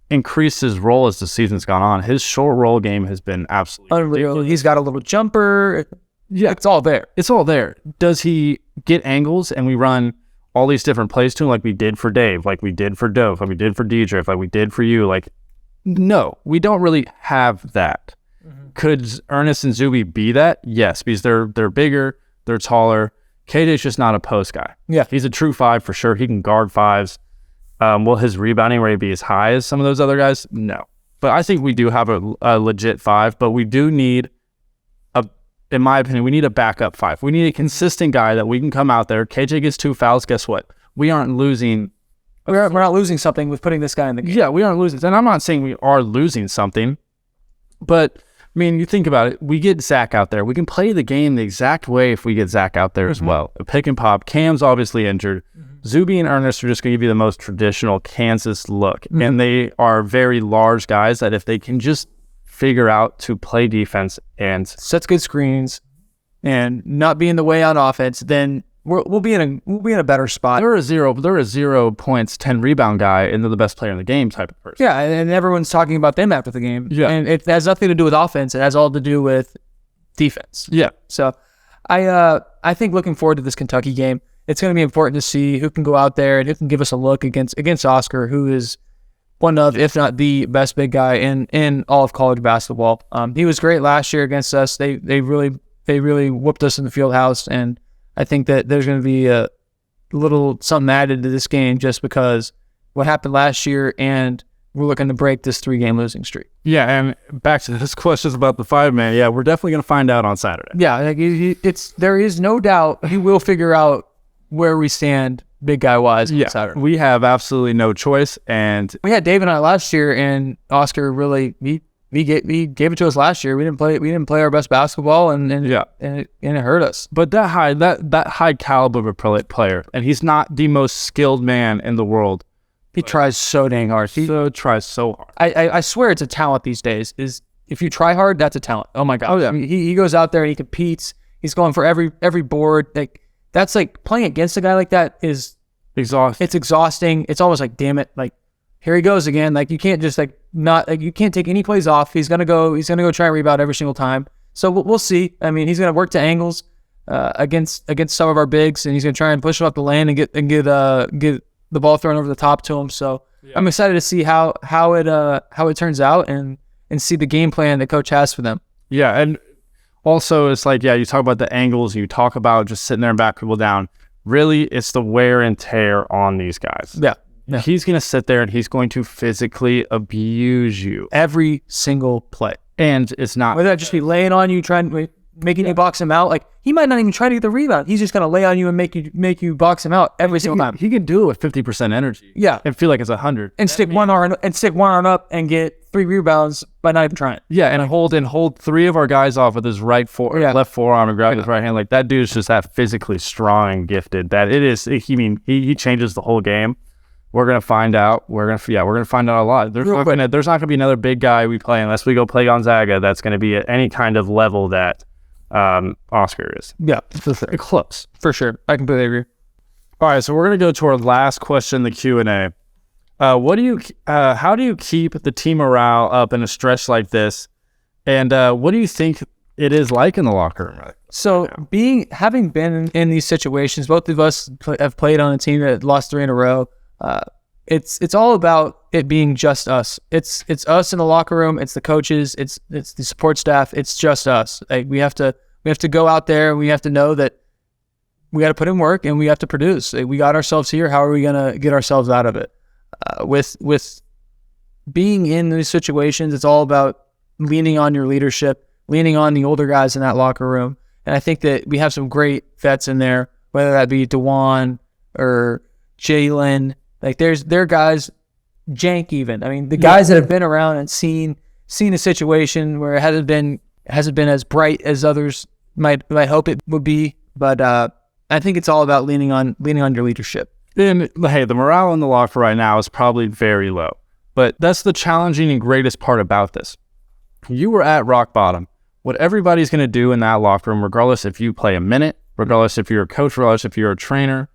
increased his role as the season's gone on. His short roll game has been absolutely unreal. He's got a little jumper. Yeah, it's all there. It's all there. Does he get angles and we run all these different plays to him, like we did for Dave, like we did for Dove, like we did for Dedrick, like we did for you? Like, no, we don't really have that. Could Ernest and Zuby be that? Yes, because they're bigger, they're taller. KJ's just not a post guy. Yeah. He's a true 5 for sure. He can guard 5s. Will his rebounding rate be as high as some of those other guys? No. But I think we do have a legit 5, but we do need, in my opinion, we need a backup 5. We need a consistent guy that we can come out there. KJ gets 2 fouls. Guess what? We aren't losing. We're not losing something with putting this guy in the game. Yeah, we aren't losing. And I'm not saying we are losing something, but I mean, you think about it, we get Zach out there. We can play the game the exact way if we get Zach out there as well. A pick and pop. Cam's obviously injured. Zuby and Ernest are just going to give you the most traditional Kansas look. And they are very large guys that if they can just figure out to play defense and sets good screens and not be in the way on offense, then we'll be in a better spot. They're a 0 points, 10 rebound guy, and they're the best player in the game type of person. Yeah, and everyone's talking about them after the game. Yeah. And it has nothing to do with offense. It has all to do with defense. Yeah. So I think looking forward to this Kentucky game, it's going to be important to see who can go out there and who can give us a look against Oscar, who is one of, if not the best big guy in all of college basketball. He was great last year against us. They really whooped us in the field house, and I think that there's going to be a little something added to this game just because what happened last year, and we're looking to break this 3-game losing streak. Yeah, and back to this questions about the 5-man. Yeah, we're definitely going to find out on Saturday. Yeah, like there is no doubt he will figure out where we stand big guy wise on Saturday. We have absolutely no choice, and we had Dave and I last year, and Oscar really he gave it to us last year. We didn't play our best basketball, and it hurt us. But that high caliber of a player, and he's not the most skilled man in the world. He tries so dang hard. He tries so hard. I swear it's a talent these days. Is if you try hard, that's a talent. Oh my God. Oh, yeah. I mean, he goes out there and he competes. He's going for every board. Like that's like playing against a guy like that is Exhausting. it's exhausting. It's almost like, damn it, like here he goes again. Like you can't just you can't take any plays off. He's gonna go try and rebound every single time. So we'll see. I mean, he's gonna work to angles against some of our bigs, and he's gonna try and push it up the lane and get the ball thrown over the top to him. So I'm excited to see how it turns out and see the game plan that coach has for them. Yeah, and also it's like, you talk about the angles, you talk about just sitting there and back people down. Really, it's the wear and tear on these guys. Yeah. He's going to sit there and he's going to physically abuse you Every single play. And it's not... Whether that just be laying on you, making you box him out. Like, he might not even try to get the rebound. He's just going to lay on you and make you box him out every single time. He can do it with 50% energy. Yeah. And feel like it's 100. And stick one arm up and get 3 rebounds by not even trying. Yeah, and hold 3 of our guys off with his left forearm and grab his right hand. Like, that dude's just that physically strong and gifted that it is. He changes the whole game. We're gonna find out. We're gonna find out a lot. There's not gonna be another big guy we play unless we go play Gonzaga. That's gonna be at any kind of level that Oscar is. Yeah, for sure. Close. For sure. I completely agree. All right, so we're gonna go to our last question, the Q&A. How do you keep the team morale up in a stretch like this? And what do you think it is like in the locker room? Right? So having been in these situations, both of us have played on a team that lost 3 in a row. It's all about it being just us. It's us in the locker room. It's the coaches. It's the support staff. It's just us. Like we have to go out there and we have to know that we got to put in work and we have to produce. Like, we got ourselves here. How are we gonna get ourselves out of it? With being in these situations, it's all about leaning on your leadership, leaning on the older guys in that locker room. And I think that we have some great vets in there, whether that be DeJuan or Jalen. Like there are guys, Jank even. I mean, the guys that have been around and seen a situation where it hasn't been as bright as others might hope it would be. But I think it's all about leaning on your leadership. And hey, the morale in the locker right now is probably very low. But that's the challenging and greatest part about this. You were at rock bottom. What everybody's going to do in that locker room, regardless if you play a minute, regardless if you're a coach, regardless if you're a trainer,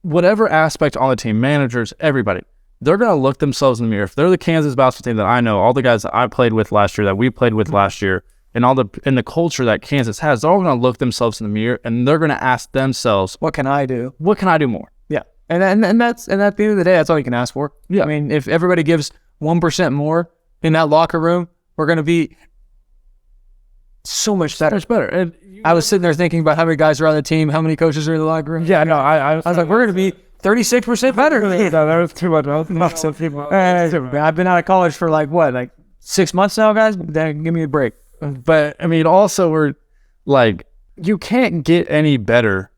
whatever aspect on the team, managers, everybody, they're going to look themselves in the mirror. If they're the Kansas basketball team that I know, all the guys that I played with last year, that we played with last year, and the culture that Kansas has, they're all going to look themselves in the mirror and they're going to ask themselves, what can I do? What can I do more? Yeah. And at the end of the day, that's all you can ask for. Yeah. I mean, if everybody gives 1% more in that locker room, we're going to be so much better. And I was sitting there thinking about how many guys are on the team, how many coaches are in the locker room. Yeah, no, I was like, we're going to be 36% better. No, that was too much. I've been out of college for like 6 months now, guys. Then give me a break. But I mean, also we're like, you can't get any better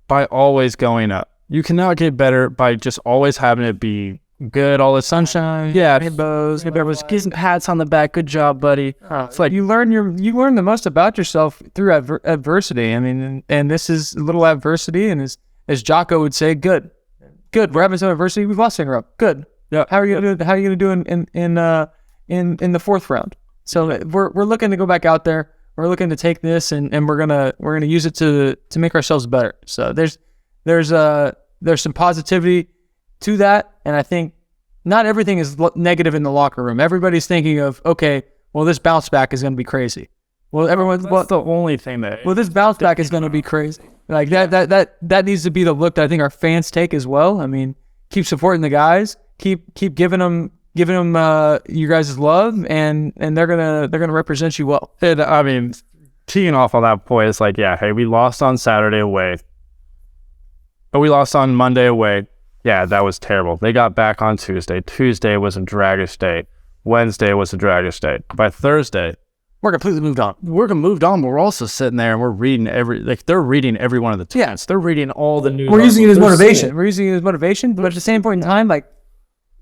by always going up. You cannot get better by just always having it be good all the sunshine. Yeah, rainbows. Everyone's getting pats on the back. Good job, buddy. It's like you learn the most about yourself through adversity. I mean, and this is a little adversity, and as Jocko would say, good. We're having some adversity. We've lost in a row. Good. Yeah. How are you gonna do in the 4th round? So we're looking to go back out there. We're looking to take this and we're gonna use it to make ourselves better. So there's some positivity to that, and I think not everything is negative in the locker room. Everybody's thinking of, okay, well, this bounce back is going to be crazy. Well, that's the only thing that. Well, this bounce back is going to be crazy. Like that needs to be the look that I think our fans take as well. I mean, keep supporting the guys, keep giving them you guys' love, and they're gonna represent you well. And I mean, teeing off on that point, it's like, yeah, hey, we lost on Saturday away. But we lost on Monday away. Yeah, that was terrible. They got back on Tuesday. Tuesday was a draggish day. Wednesday was a draggish day. By Thursday, we're completely moved on. But we're also sitting there and we're reading they're reading every one of the tweets. Yeah. They're reading all the news. We're using it as motivation. But at the same point in time, like,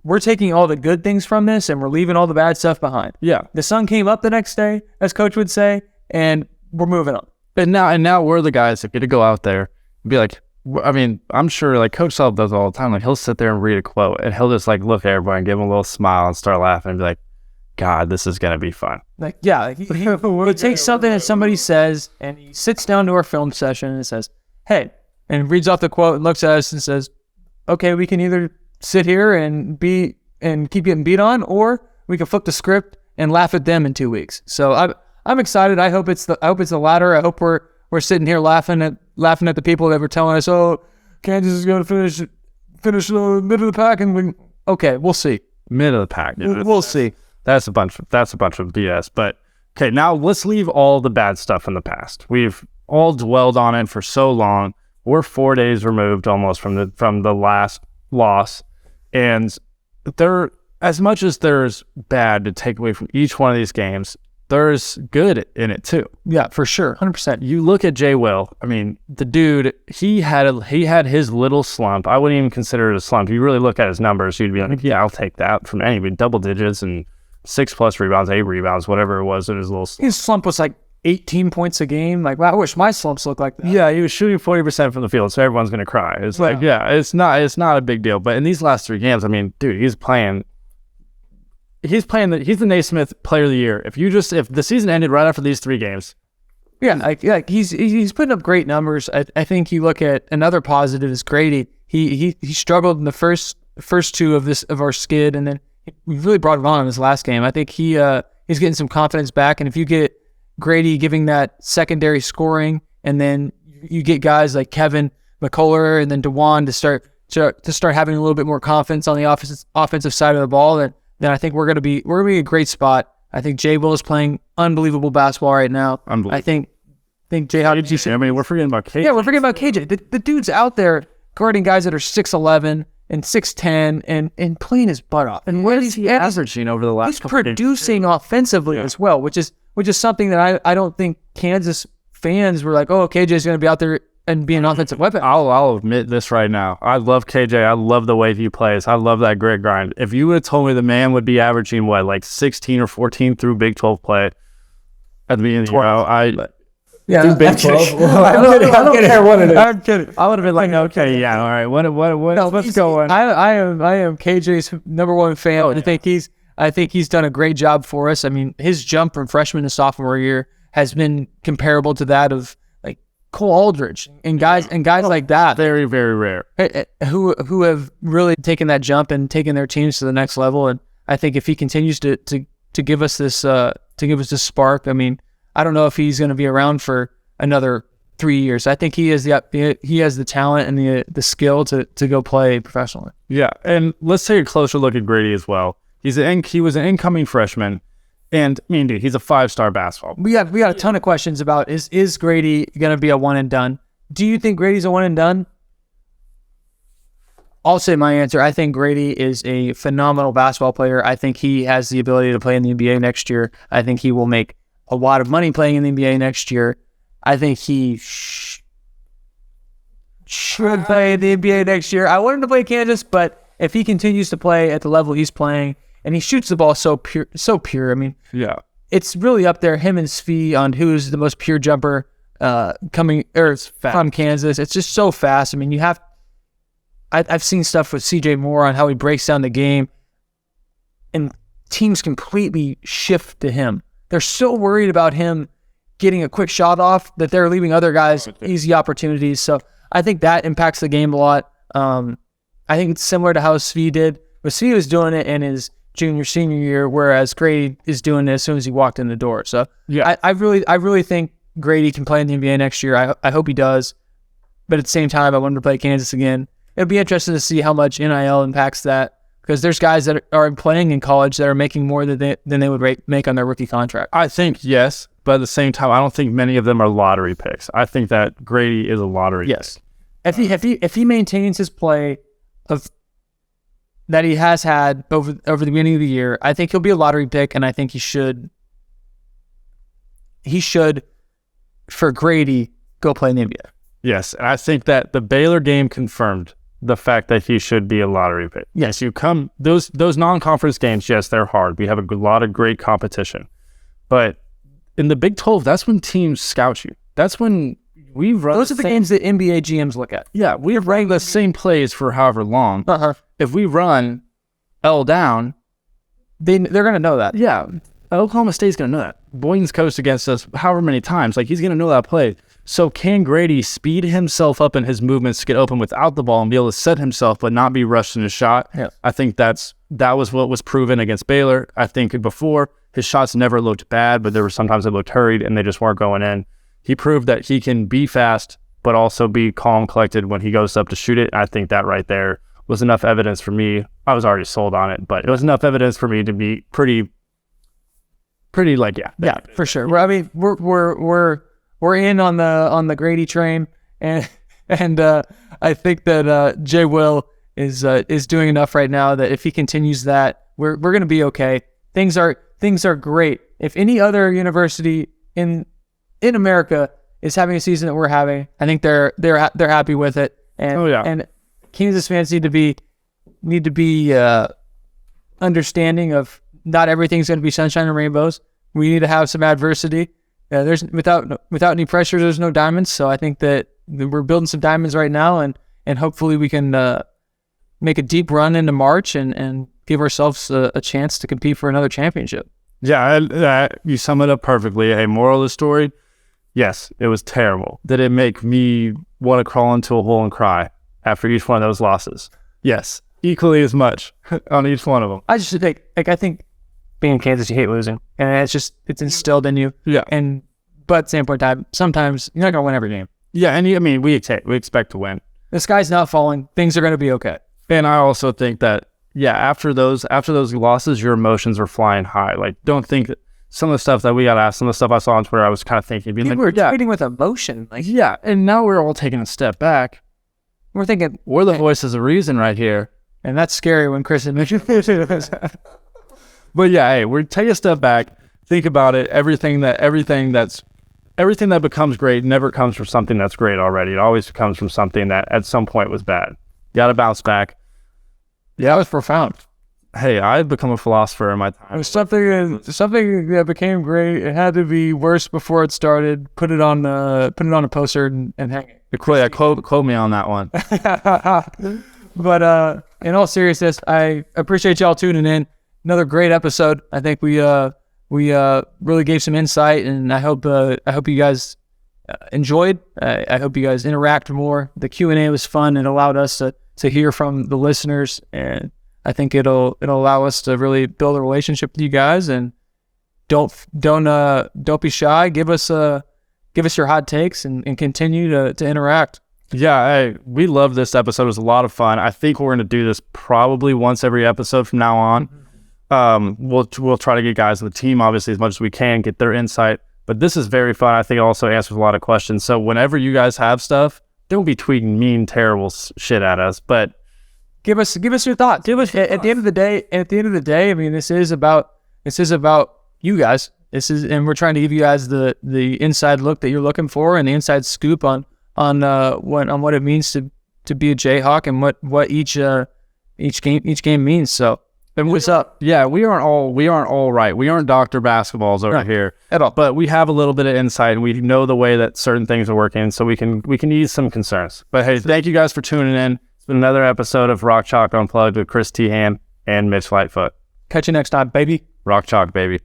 we're taking all the good things from this and we're leaving all the bad stuff behind. Yeah. The sun came up the next day, as Coach would say, and we're moving on. And now we're the guys that get to go out there and be like, I mean, I'm sure like Coach Self does all the time. Like, he'll sit there and read a quote and he'll just like look at everybody and give them a little smile and start laughing and be like, God, this is gonna be fun. Like, yeah, like he takes something that somebody says and he sits down to our film session and says, "Hey," and reads off the quote and looks at us and says, "Okay, we can either sit here and keep getting beat on, or we can flip the script and laugh at them in 2 weeks." So I'm excited. I hope it's the latter. I hope we're sitting here laughing at the people that were telling us, "Oh, Kansas is going to finish mid of the pack," and we'll see. Mid of the pack. Yeah, we'll see. That's a bunch of BS. But okay, now let's leave all the bad stuff in the past. We've all dwelled on it for so long. We're 4 days removed almost from the last loss, and there, as much as there's bad to take away from each one of these games, there's good in it too. Yeah, for sure, 100%. You look at Jay Will. I mean, the dude, he had his little slump. I wouldn't even consider it a slump. You really look at his numbers, you'd be like, yeah, I'll take that from anybody. Double digits and 6+ rebounds, 8 rebounds, whatever it was in his little slump. His slump was like 18 points a game. Like, wow, I wish my slumps looked like that. Yeah, he was shooting 40% from the field, so everyone's gonna cry. It's like, yeah, it's not a big deal. But in these last 3 games, I mean, dude, he's the Naismith Player of the Year. If the season ended right after these 3 games, like he's putting up great numbers. I think you look at another positive is Gradey. He struggled in the first 2 of our skid, and then we really brought it on in this last game. I think he's getting some confidence back, and if you get Gradey giving that secondary scoring, and then you get guys like Kevin McCullough and then DeJuan to start having a little bit more confidence on the offensive side of the ball, then I think we're gonna be a great spot. I think Jay Will is playing unbelievable basketball right now. Unbelievable. I think Jay. I mean, we're forgetting about KJ. Yeah, we're forgetting about KJ. The dude's out there guarding guys that are 6'11" and 6'10" and playing his butt off. And what is he averaging over the last? He's producing offensively as well, which is something that I don't think Kansas fans were like, "Oh, KJ's going to be out there and be an offensive weapon." I'll admit this right now. I love KJ. I love the way he plays. I love that grit grind. If you would have told me the man would be averaging like 16 or 14 through Big 12 play at the beginning of the year, Big 12. I don't care what it is. I'm kidding. I would have been like, okay, yeah, all right. What's going? I am KJ's #1 fan. Oh, yeah. I think he's done a great job for us. I mean, his jump from freshman to sophomore year has been comparable to that of like Cole Aldridge and guys like that. Very, very rare. Who have really taken that jump and taken their teams to the next level. And I think if he continues to give us this spark, I mean, I don't know if he's going to be around for another 3 years. I think he has the talent and the skill to go play professionally. Yeah, and let's take a closer look at Gradey as well. He was an incoming freshman, and I mean, dude, he's a 5-star basketball. We got a ton of questions about is Gradey going to be a one and done? Do you think Grady's a one and done? I'll say my answer. I think Gradey is a phenomenal basketball player. I think he has the ability to play in the NBA next year. I think he will make a lot of money playing in the NBA next year. I think he should play in the NBA next year. I want him to play Kansas, but if he continues to play at the level he's playing, and he shoots the ball so pure. I mean, yeah, it's really up there, him and Svi, on who's the most pure jumper from Kansas. It's just so fast. I mean, I've seen stuff with CJ Moore on how he breaks down the game, and teams completely shift to him. They're so worried about him getting a quick shot off that they're leaving other guys easy opportunities. So I think that impacts the game a lot. I think it's similar to how Svi did, but Svi was doing it in his senior year, whereas Gradey is doing it as soon as he walked in the door. So yeah, I really think Gradey can play in the NBA next year. I hope he does, but at the same time, I want him to play Kansas again. It'll be interesting to see how much NIL impacts that, because there's guys that are playing in college that are making more than they would make on their rookie contract. I think yes, but at the same time, I don't think many of them are lottery picks. I think that Gradey is a lottery pick. If he maintains his play that he has had over the beginning of the year, I think he'll be a lottery pick, and I think he should for Gradey go play in the NBA. Yes, and I think that the Baylor game confirmed the fact that he should be a lottery pick. Yes, those non-conference games, yes, they're hard. We have a lot of great competition. But in the Big 12, that's when teams scout you. That's when we run. Those are the games that NBA GMs look at. Yeah, we have run the same plays for however long. Uh-huh. If we run L down, they're gonna know that. Yeah, Oklahoma State's going to know that. Boynton's coached against us however many times. Like, he's going to know that play. So can Gradey speed himself up in his movements to get open without the ball and be able to set himself but not be rushed in his shot? Yeah. I think that was what was proven against Baylor. I think before, his shots never looked bad, but there were sometimes they looked hurried and they just weren't going in. He proved that he can be fast but also be calm, collected when he goes up to shoot it. I think that right there was enough evidence for me. I was already sold on it, but it was enough evidence for me to be pretty like, Yeah, for sure. I mean, we're in on the Gradey train, and I think that Jay Will is doing enough right now that if he continues that, we're going to be okay. Things are great. If any other university in America is having a season that we're having, I think they're happy with it. And and Kansas fans need to be understanding of not everything's going to be sunshine and rainbows. We need to have some adversity. There's without any pressure, there's no diamonds. So I think that we're building some diamonds right now, and hopefully we can make a deep run into March and give ourselves a chance to compete for another championship. Yeah, you sum it up perfectly. Hey, moral of the story, yes, it was terrible. Did it make me want to crawl into a hole and cry after each one of those losses? Yes, equally as much on each one of them. I just think, I think being in Kansas, you hate losing, and it's instilled in you. Yeah. But at the same point in time, sometimes you're not gonna win every game. Yeah, and I mean, we expect to win. The sky's not falling. Things are gonna be okay. And I also think that, after those losses, your emotions are flying high. Like, don't think that some of the stuff that we got asked, some of the stuff I saw on Twitter, I was kind of thinking, People were tweeting with emotion. Like, and now we're all taking a step back. we're thinking We're the voices of reason right here. and that's scary when Chris mentioned it. But hey, we're take a step back, think about it. Everything that becomes great never comes from something that's great already. It always comes from something that at some point was bad. You got to bounce back. Yeah, it was profound. Hey, I've become a philosopher in my time. It was something that became great. It had to be worse before it started. Put it on a poster and hang it. Quote me on that one. But in all seriousness, I appreciate y'all tuning in. Another great episode. I think we really gave some insight, and I hope you guys enjoyed. I hope you guys interact more. The Q&A was fun. It allowed us to hear from the listeners, and I think it'll allow us to really build a relationship with you guys. And don't be shy. Give us your hot takes and continue to interact. Yeah, hey, we love this episode. It was a lot of fun. I think we're going to do this probably once every episode from now on. We'll try to get guys on the team, obviously, as much as we can, get their insight. But this is very fun. I think it also answers a lot of questions. So whenever you guys have stuff, don't be tweeting mean, terrible shit at us. But give us your thoughts. At the end of the day, I mean, this is about you guys. And we're trying to give you guys the inside look that you're looking for and the inside scoop on what it means to be a Jayhawk and what each game means. So. And what's up? Yeah, we aren't all right. We aren't Dr. Basketballs over here at all. But we have a little bit of insight, and we know the way that certain things are working, so we can ease some concerns. But hey, thank you guys for tuning in. It's been another episode of Rock Chalk Unplugged with Chris Tehan and Mitch Lightfoot. Catch you next time, baby. Rock Chalk, baby.